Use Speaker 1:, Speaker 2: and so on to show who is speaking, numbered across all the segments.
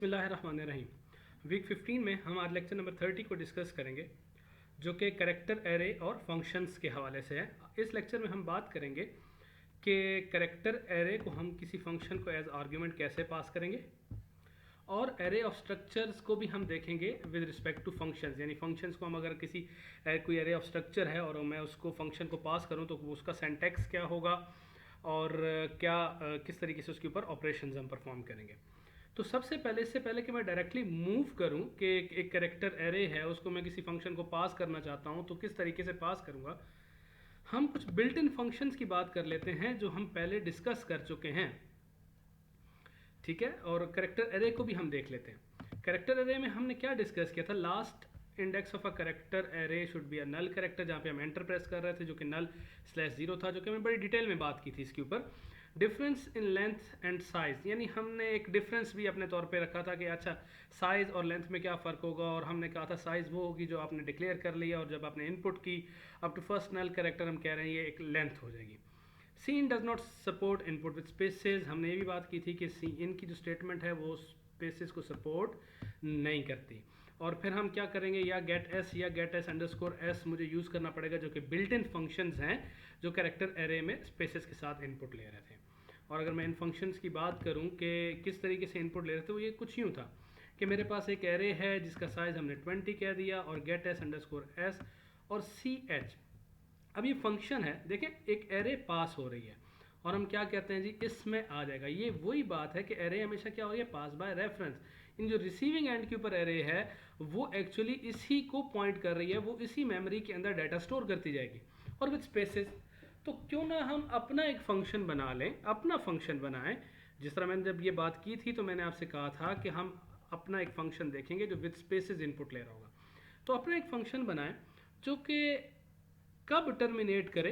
Speaker 1: बिस्मिल्लाहिर्रहमानिर्रहीम। वीक 15 में हम आज लेक्चर नंबर 30 को डिस्कस करेंगे, जो कि करेक्टर एरे और फंक्शंस के हवाले से है। इस लेक्चर में हम बात करेंगे कि करेक्टर एरे को हम किसी फंक्शन को एज आर्ग्यूमेंट कैसे पास करेंगे, और एरे ऑफ स्ट्रक्चर्स को भी हम देखेंगे विद रिस्पेक्ट टू फंक्शंस। यानी फंक्शंस को हम अगर कोई एरे ऑफ स्ट्रक्चर है और मैं उसको फंक्शन को पास करूँ तो उसका सिंटैक्स क्या होगा और किस तरीके से उसके ऊपर ऑपरेशंस हम परफॉर्म करेंगे। तो सबसे पहले, इससे पहले कि मैं डायरेक्टली मूव करूं कि एक कैरेक्टर एरे है उसको मैं किसी फंक्शन को पास करना चाहता हूं, तो किस तरीके से पास करूंगा, हम कुछ बिल्ट इन फंक्शंस की बात कर लेते हैं जो हम पहले डिस्कस कर चुके हैं। ठीक है, और कैरेक्टर एरे को भी हम देख लेते हैं। कैरेक्टर एरे में हमने क्या डिस्कस किया था? Last index of a character array should be a null character, जहाँ पे हम एंटर प्रेस कर रहे थे, जो कि नल/0 था, जो कि हमने बड़ी डिटेल में बात की थी इसके ऊपर। Difference in length and size, यानी हमने एक डिफरेंस भी अपने तौर पे रखा था कि अच्छा साइज और लेंथ में क्या फ़र्क होगा, और हमने कहा था साइज वो होगी जो आपने डिक्लेयर कर लिया और जब आपने इनपुट की up to first null character हम कह रहे हैं ये एक लेंथ हो जाएगी। C in does not support input with spaces, हमने ये भी बात की थी कि सी इन की जो स्टेटमेंट है वो स्पेसेस को सपोर्ट नहीं करती। और फिर हम क्या करेंगे, या गेट एस या गेट एस अंडरस्कोर एस मुझे यूज़ करना पड़ेगा, जो कि बिल्ट इन फंक्शंस हैं जो कैरेक्टर एरे में स्पेसेस के साथ इनपुट ले रहे थे। और अगर मैं इन फंक्शंस की बात करूं कि किस तरीके से इनपुट ले रहे थे, वो ये कुछ यूँ था कि मेरे पास एक एरे है जिसका साइज़ हमने 20 कह दिया, और गेट एस अंडरस्कोर एस और सी एच। अब ये फंक्शन है, देखें एक एरे पास हो रही है और हम क्या कहते हैं जी, इसमें आ जाएगा। ये वही बात है कि एरे हमेशा क्या हो रही है, पास बाय रेफरेंस। इन जो रिसीविंग एंड के ऊपर एरे है वो एक्चुअली इसी को पॉइंट कर रही है, वो इसी मेमोरी के अंदर डाटा स्टोर करती जाएगी और विद स्पेसेस। तो क्यों ना हम अपना एक फंक्शन बना लें, अपना फंक्शन बनाएं। जिस तरह मैंने जब ये बात की थी तो मैंने आपसे कहा था कि हम अपना एक फंक्शन देखेंगे जो विद स्पेसेस इनपुट ले रहा होगा। तो अपना एक फंक्शन बनाएं जो कि कब टर्मिनेट करे,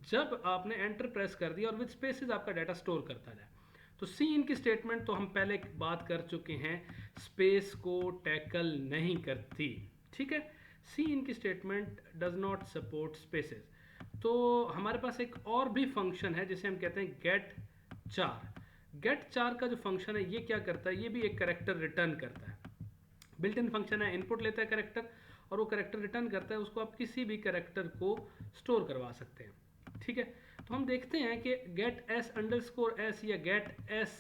Speaker 1: जब आपने एंटर प्रेस कर दिया और विद स्पेसेस आपका डाटा स्टोर करता जाए। तो सी इन की स्टेटमेंट तो हम पहले बात कर चुके हैं, स्पेस को टैकल नहीं करती। ठीक है, सी इन की statement does not support spaces. तो हमारे पास एक और भी फंक्शन है जिसे हम कहते हैं गेट चार। गेट चार का जो फंक्शन है ये क्या करता है, ये भी एक कैरेक्टर रिटर्न करता है। बिल्ट इन फंक्शन है, इनपुट लेता है कैरेक्टर और वो कैरेक्टर रिटर्न करता है, उसको आप किसी भी कैरेक्टर को स्टोर करवा सकते हैं। ठीक है, तो हम देखते हैं कि गेट एस अंडरस्कोर एस या गेट एस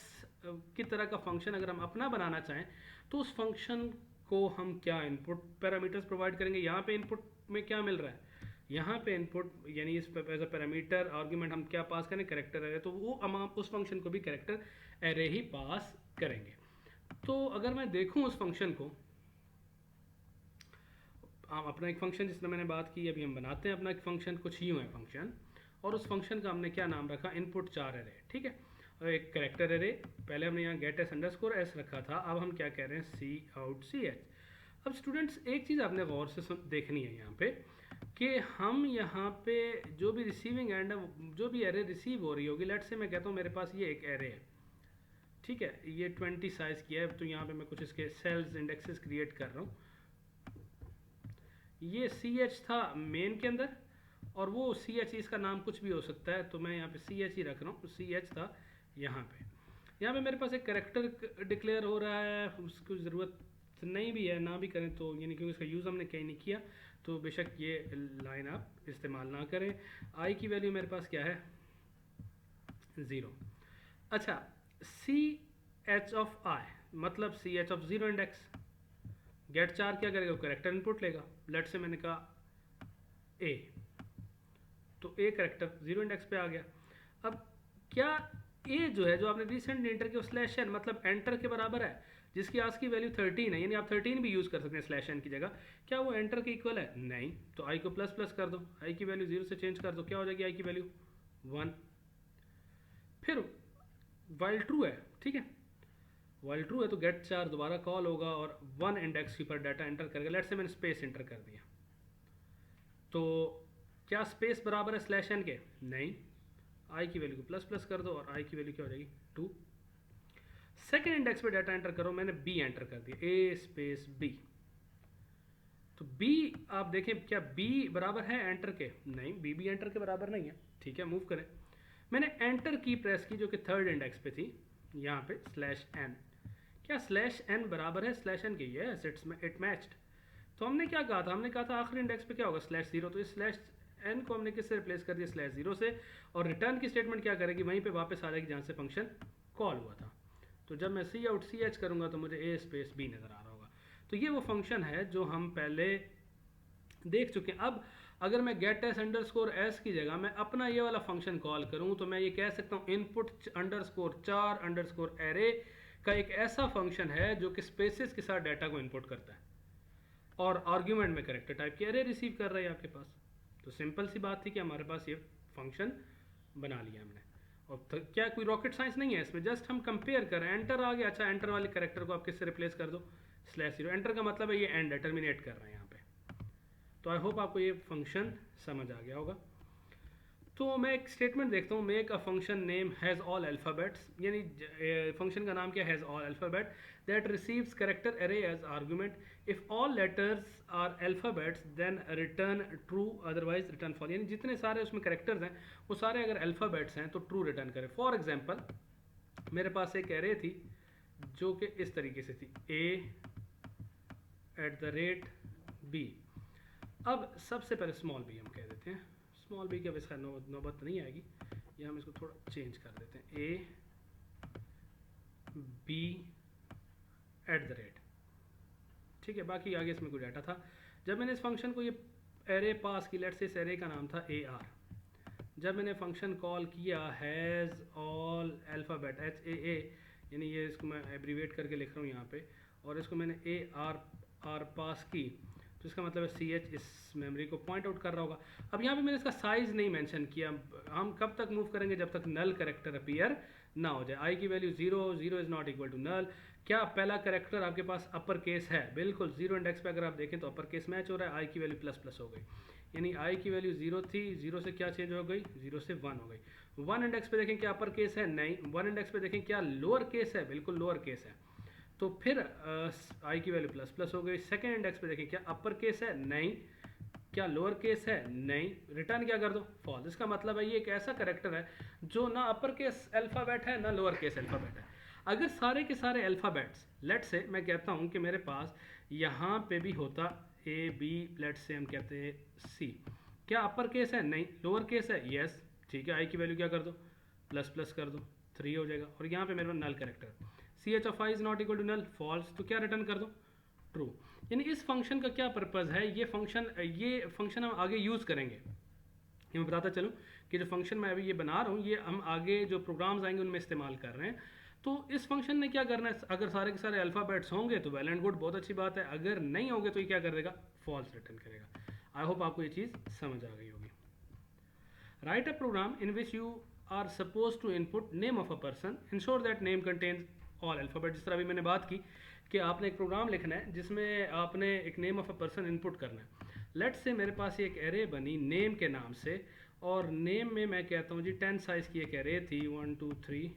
Speaker 1: की तरह का फंक्शन अगर हम अपना बनाना चाहें तो उस फंक्शन को हम क्या इनपुट पैरामीटर्स प्रोवाइड करेंगे। यहाँ पे इनपुट में क्या मिल रहा है, यहाँ पे इनपुट यानी इस एज अ पैरामीटर आर्ग्यूमेंट हम क्या पास करें, कैरेक्टर एरे। तो वो हम उस फंक्शन को भी कैरेक्टर एरे ही पास करेंगे। तो अगर मैं देखूँ उस फंक्शन को, अपना एक फंक्शन जिसने मैंने बात की, अभी हम बनाते हैं अपना एक फंक्शन, कुछ यूँ है फंक्शन, और उस फंक्शन का हमने क्या नाम रखा, इनपुट चार एरे। ठीक है, और एक कैरेक्टर एरे, पहले हमने यहाँ गेट एस अंडरस्कोर एस रखा था, अब हम क्या कह रहे हैं, सी आउट सी एच। अब स्टूडेंट्स एक चीज़ आपने गौर से देखनी है यहाँ पे कि हम यहाँ पे जो भी रिसीविंग एंड है, जो भी एरे रिसीव हो रही होगी, लेट से मैं कहता हूँ मेरे पास ये एक एरे है। ठीक है, ये 20 साइज़ की है, तो यहाँ पे मैं कुछ इसके सेल्स इंडेक्सेस क्रिएट कर रहा हूँ। ये सी एच था मेन के अंदर, और वो सी एच इसका नाम कुछ भी हो सकता है, तो मैं यहाँ पे सी एच ही रख रहा हूँ। सी एच था यहाँ पे मेरे पास एक कैरेक्टर डिक्लेयर हो रहा है, उसकी ज़रूरत नहीं भी है, ना भी करें तो, यानी क्योंकि इसका यूज़ हमने कहीं नहीं किया, तो बेशक ये लाइन आप इस्तेमाल ना करें। आई की वैल्यू मेरे पास क्या है, 0। अच्छा, सी एच ऑफ आई मतलब C H of 0 index. Getchar क्या करेगा, करेक्टर इनपुट लेगा। लेट से मैंने कहा ए, तो ए करेक्टर 0 इंडेक्स पे आ गया। अब क्या ए जो है, जो आपने रिसेंटली एंटर किया, स्लैश एन मतलब एंटर के बराबर है, जिसकी आज की वैल्यू 13 है, यानी आप 13 भी यूज़ कर सकते हैं स्लैश एन की जगह। क्या वो एंटर के इक्वल है? नहीं। तो आई को प्लस प्लस कर दो, आई की वैल्यू 0 से चेंज कर दो, क्या हो जाएगी आई की वैल्यू 1। फिर वाइल ट्रू है, ठीक है, वाइल ट्रू है तो गेट चार दोबारा कॉल होगा और 1 इंडेक्स के ऊपर डाटा एंटर करेगा। लेट से मैंने स्पेस एंटर कर दिया, तो क्या स्पेस बराबर है स्लैश एन के? नहीं। आई की वैल्यू को प्लस प्लस कर दो और आई की वैल्यू क्या हो जाएगी 2। सेकेंड इंडेक्स पे डाटा एंटर करो, मैंने बी एंटर कर दिया, ए स्पेस बी। तो बी आप देखें, क्या बी बराबर है एंटर के? नहीं, बी भी एंटर के बराबर नहीं है। ठीक है, मूव करें, मैंने एंटर की प्रेस की जो कि थर्ड इंडेक्स पे थी, यहाँ पे स्लैश एन। क्या स्लैश एन बराबर है स्लैश एन के? Yes, it matched. तो हमने क्या कहा था? हमने कहा था आखिरी इंडेक्स पे क्या होगा? Slash zero. तो इस स्लैश एन को हमने किससे रिप्लेस कर दिया? स्लैश जीरो से। और रिटर्न की स्टेटमेंट क्या करेगी? वहीं पे वापस आ जाएगी जहाँ से फंक्शन कॉल हुआ था। तो जब मैं सी आउट सी एच करूँगा तो मुझे ए स्पेस बी नज़र आ रहा होगा। तो ये वो फंक्शन है जो हम पहले देख चुके हैं। अब अगर मैं गेट एस अंडरस्कोर एस की जगह मैं अपना ये वाला फंक्शन कॉल करूँ तो मैं ये कह सकता हूँ इनपुट अंडरस्कोर चार अंडरस्कोर एरे का एक ऐसा फंक्शन है जो कि स्पेसिस के साथ डाटा को इनपुट करता है और आर्ग्यूमेंट में करेक्टर टाइप की एरे रिसीव कर रहा है आपके पास। तो सिंपल सी बात थी कि हमारे पास ये फंक्शन बना लिया हमने। और क्या कोई रॉकेट साइंस नहीं है इसमें, जस्ट हम कंपेयर कर रहे हैं। एंटर आ गया, अच्छा एंटर वाले करेक्टर को आप किससे रिप्लेस कर दो? Slash zero. एंटर का मतलब है ये एंड है, टर्मिनेट कर रहे हैं यहाँ पे। तो आई होप आपको ये फंक्शन समझ आ गया होगा। तो मैं एक स्टेटमेंट देखता हूँ, make a function name has all alphabets, यानी फंक्शन का नाम क्या? Has all alphabet that receives character array as argument. If all letters are alphabets then return true, otherwise return false. यानी जितने सारे उसमें करेक्टर्स हैं वो सारे अगर अल्फ़ाबेट्स हैं तो ट्रू रिटर्न करें। फॉर एग्जाम्पल मेरे पास एक एरे थी जो कि इस तरीके से थी, a@b। अब सबसे पहले स्मॉल बी हम कह देते हैं, स्मॉल बी की अब इसका नौबत नहीं आएगी, या हम इसको थोड़ा चेंज कर देते हैं, a/b@। ठीक है, बाकी आगे इसमें कोई डाटा था। जब मैंने इस फंक्शन को ये एरे पास की, लेट्स से इस एरे का नाम था AR। जब मैंने फंक्शन कॉल किया हैज़ ऑल अल्फ़ाबेट HAA, यानी ये इसको मैं एब्रीवेट करके लिख रहा हूँ यहाँ पे, और इसको मैंने AR पास की, तो इसका मतलब है CH इस मेमोरी को पॉइंट आउट कर रहा होगा। अब यहाँ पे मैंने इसका साइज़ नहीं मेंशन किया। हम कब तक मूव करेंगे? जब तक नल करेक्टर अपीयर ना हो जाए। आई की value 0, 0 is not equal to null. क्या पहला करेक्टर आपके पास अपर केस है? बिल्कुल, 0 इंडेक्स पे अगर आप देखें तो अपर केस मैच हो रहा है। आई की वैल्यू प्लस प्लस हो गई, यानी आई की वैल्यू 0 थी, 0 से क्या चेंज हो गई? 0 से 1 हो गई। 1 इंडेक्स पे देखें क्या अपर केस है? नहीं। 1 इंडेक्स पे देखें क्या लोअर केस है? बिल्कुल लोअर केस है। तो फिर आई की वैल्यू प्लस प्लस हो गई। सेकेंड इंडेक्स पे देखें क्या अपर केस है? नहीं। क्या लोअर केस है? नहीं। रिटर्न क्या कर दो? फॉल्स। इसका मतलब है ये एक ऐसा करेक्टर है जो ना अपर केस अल्फ़ाबेट है ना लोअर केस अल्फ़ाबेट है। अगर सारे के सारे अल्फ़ाबेट्स, लेट से मैं कहता हूँ कि मेरे पास यहाँ पे भी होता A B, लेट से हम कहते हैं C, क्या अपर केस है? नहीं। लोअर केस है? यस। ठीक है, आई की वैल्यू क्या कर दो? प्लस प्लस कर दो, 3 हो जाएगा। और यहाँ पे मेरे पास null character, CH of I is not equal to null, false. तो क्या रिटर्न कर दो? ट्रू। यानी इस फंक्शन का क्या पर्पज़ है? ये फंक्शन हम आगे यूज़ करेंगे। ये मैं बताता चलूँ कि जो फंक्शन मैं अभी ये बना रहा हूँ ये हम आगे जो प्रोग्राम्स आएंगे उनमें इस्तेमाल कर रहे हैं। तो इस फंक्शन ने क्या करना है? अगर सारे के सारे अल्फ़ाबेट्स होंगे तो वेल एंड गुड, बहुत अच्छी बात है। अगर नहीं होंगे तो ये क्या कर देगा? फॉल्स रिटर्न करेगा। आई होप आपको ये चीज़ समझ आ गई होगी। Write a program in which you are suppose to input name of a person, ensure that name contains all alphabet. जिस तरह अभी मैंने बात की कि आपने एक प्रोग्राम लिखना है जिसमें आपने एक name of a person input करना है। लेट से मेरे पास एक एरे बनी नेम के नाम से, और नेम में मैं कहता हूँ जी 10 साइज़ की एक एरे थी, 1 2 3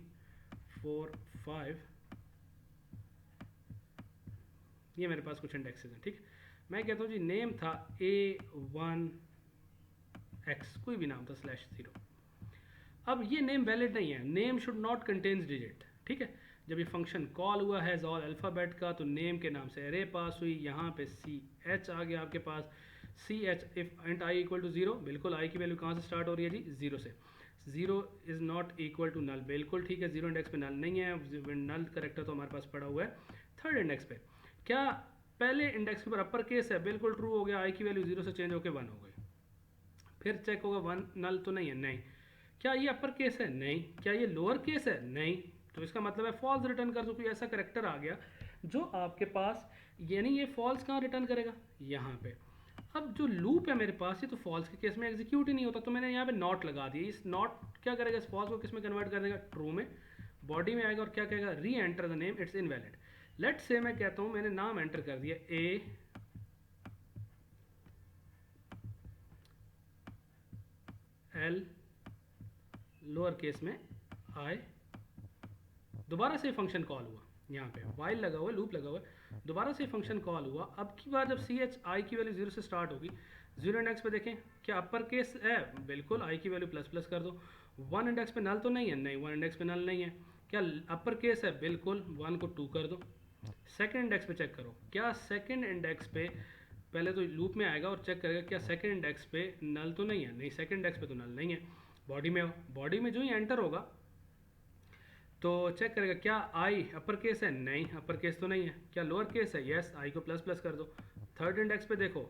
Speaker 1: 4 5, ये मेरे पास कुछ इंडेक्सेस हैं। ठीक, मैं कहता हूँ जी नेम था A1X, कोई भी नाम था /0। अब ये नेम वैलिड नहीं है, name should not contains digit. ठीक है, जब ये फंक्शन कॉल हुआ है ऑल अल्फ़ाबेट का तो नेम के नाम से एरे पास हुई, यहाँ पे CH आ गया आपके पास। CH if int I equal to 0, बिल्कुल आई की वैल्यू कहाँ से स्टार्ट हो रही है जी? 0 से। 0 is not equal to null, बिल्कुल ठीक है, 0 इंडेक्स पे नल नहीं है। नल करेक्टर तो हमारे पास पड़ा हुआ है थर्ड इंडेक्स पे। क्या पहले इंडेक्स के ऊपर अपर केस है? बिल्कुल ट्रू हो गया, आई की वैल्यू 0 से चेंज होकर 1 हो गई। फिर चेक होगा 1 नल तो नहीं है, नहीं। क्या ये अपर केस है? नहीं। क्या ये लोअर केस है? नहीं। तो इसका मतलब है फॉल्स रिटर्न कर दो। कोई ऐसा करेक्टर आ गया जो आपके पास, यानी ये फॉल्स कहाँ रिटर्न करेगा? यहाँ पे। अब जो लूप है मेरे पास ये तो फॉल्स के केस में एग्जीक्यूट ही नहीं होता, तो मैंने यहाँ पे नॉट लगा दिया। इस नॉट क्या करेगा? इस फॉल्स को किस में कन्वर्ट कर देगा? ट्रू में। बॉडी में आएगा और क्या कहेगा? Re enter the name, it's invalid. Let say मैं कहता हूँ मैंने नाम एंटर कर दिया AL लोअर केस में I, दोबारा से फंक्शन कॉल हुआ, यहाँ पे वाइल लगा हुआ है, लूप लगा हुआ है, दोबारा से फंक्शन कॉल हुआ। अब की बार जब CH आई की वैल्यू 0 से स्टार्ट होगी, 0 इंडेक्स पे देखें क्या अपर केस है? बिल्कुल, आई की वैल्यू प्लस प्लस कर दो। 1 इंडेक्स पे नल तो नहीं है? नहीं, 1 इंडेक्स पे नल नहीं है। क्या अपर केस है? बिल्कुल, 1 को 2 कर दो, सेकंड इंडेक्स पे चेक करो, क्या सेकंड इंडेक्स पे पहले तो लूप में आएगा और चेक करेगा क्या सेकंड इंडेक्स पे नल तो नहीं है, नहीं सेकंड इंडेक्स पे तो नल नहीं है। बॉडी में हो, बॉडी में जो ही एंटर होगा तो चेक करेगा क्या आई अपर केस है, नहीं अपर केस तो नहीं है। क्या लोअर केस है, यस, आई को प्लस प्लस कर दो। थर्ड इंडेक्स पे देखो,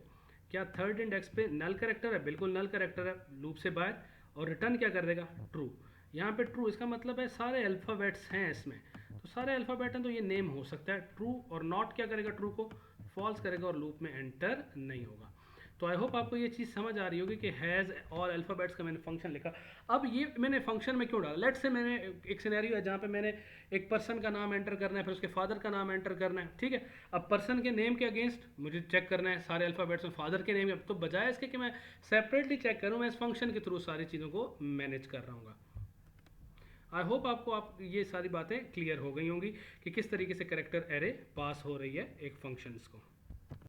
Speaker 1: क्या थर्ड इंडेक्स पे नल कैरेक्टर है, बिल्कुल नल कैरेक्टर है, लूप से बाहर, और रिटर्न क्या कर देगा, ट्रू। यहाँ पे ट्रू, इसका मतलब है सारे अल्फ़ाबेट्स हैं इसमें, तो सारे अल्फ़ाबेट हैं तो ये नेम हो सकता है ट्रू। और नॉट क्या करेगा, ट्रू को फॉल्स करेगा और लूप में एंटर नहीं होगा। तो आई होप आपको ये चीज़ समझ आ रही होगी कि हैज़ और अल्फ़ाबेट्स का मैंने फंक्शन लिखा। अब ये मैंने फंक्शन में क्यों डाला, लेट से मैंने एक सिनेरियो है जहाँ पे मैंने एक पर्सन का नाम एंटर करना है, फिर उसके फादर का नाम एंटर करना है, ठीक है। अब पर्सन के नेम के अगेंस्ट मुझे चेक करना है सारे अल्फ़ाबेट्स में, फादर के नेम, तो बजाय इसके कि मैं सेपरेटली चेक करूँ, मैं इस फंक्शन के थ्रू सारी चीज़ों को मैनेज कर रहा हूँ। आई होप आपको ये सारी बातें क्लियर हो गई होंगी कि किस तरीके से कैरेक्टर एरे पास हो रही है एक फंक्शंस को।